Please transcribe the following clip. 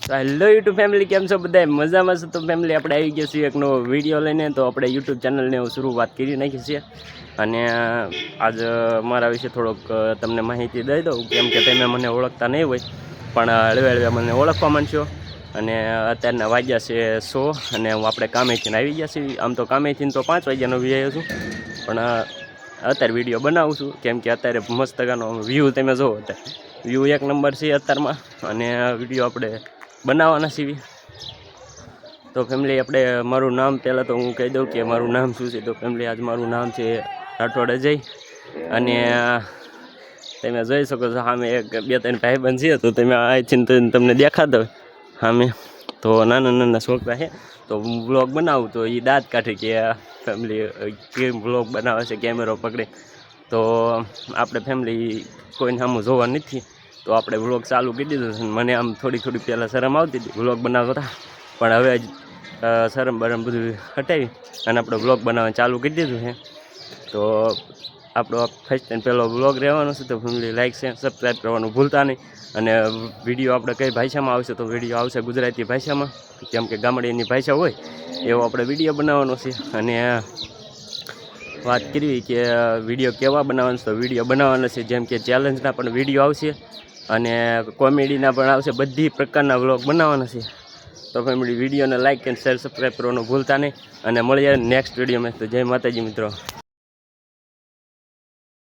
તો hello YouTube family, કેમ છો બધા? મજામાં છો? તો ફેમિલી આપણે આવી ગયા છીએ એક નવો વિડીયો લઈને. તો આપણે યુટ્યુબ ચેનલને શરૂઆત કરી નાખી છે. અને આજ મારા વિશે થોડોક તમને માહિતી દઈ દઉં, કેમ કે તમે મને ઓળખતા નહીં હોય, પણ હળવે હળવે મને ઓળખવા માંડશો. અને અત્યારના વાગ્યા છે 100 અને હું આપણે કામેથી આવી ગયા છીએ. આમ તો કામેથી તો 5 વાગ્યાનો આવ્યો છું, પણ અત્યારે વિડીયો બનાવું છું, કેમ કે અત્યારે મસ્ત ગાનો વ્યૂ તમે જુઓ. અત્યારે વ્યૂ એક નંબર છે અત્યારમાં, અને વિડીયો આપણે બનાવવાના છીએ. તો ફેમિલી આપણે મારું નામ પહેલાં તો હું કહી દઉં કે મારું નામ શું છે. તો ફેમિલી આજ મારું નામ છે રાઠોડ અજય. અને તમે જોઈ શકો છો સામે એક 2-3 ભાઈબંધ છે. તો તમે અહીંથી તમને દેખાતો હોય સામે, તો નાના નાના છોકરા છે. તો હું વ્લોગ બનાવું તો એ દાંત કાઢે કે ફેમિલી કેમ વ્લોગ બનાવે છે કેમેરો પકડે. તો આપણે ફેમિલી કોઈને સામું જોવા નથી, તો આપણે વ્લોગ ચાલુ કરી દીધો છે. મને આમ થોડી પહેલાં શરમ આવતી હતી વ્લોગ બનાવતા, પણ હવે શરમ બરમ બધું હટાવી અને આપણે વ્લોગ બનાવવાનું ચાલુ કરી દીધું છે. તો આપણો ફર્સ્ટ ટાઈમ પહેલો વ્લોગ રહેવાનો છે. તો ફેમિલી લાઈક શેર સબસ્ક્રાઈબ કરવાનું ભૂલતા નહીં. અને વિડીયો આપણે કઈ ભાષામાં આવશે? તો વિડીયો આવશે ગુજરાતી ભાષામાં, કેમ કે ગામડીની ભાષા હોય એવો આપણે વિડીયો બનાવવાનો છે. અને વાત કરવી કે વિડીયો કેવા બનાવવાનો છે, તો વિડીયો બનાવવાનો છે જેમ કે ચેલેન્જના પણ વિડીયો આવશે અને કોમેડીના પણ આવશે. બધી પ્રકારના વ્લોગ બનાવવાના છે. તો ફેમિલી વિડીયોને લાઈક અને શેર સબસ્ક્રાઈબ કરવાનું ભૂલતા નહીં. અને મળીએ નેક્સ્ટ વિડીયોમાં. તો જય માતાજી મિત્રો.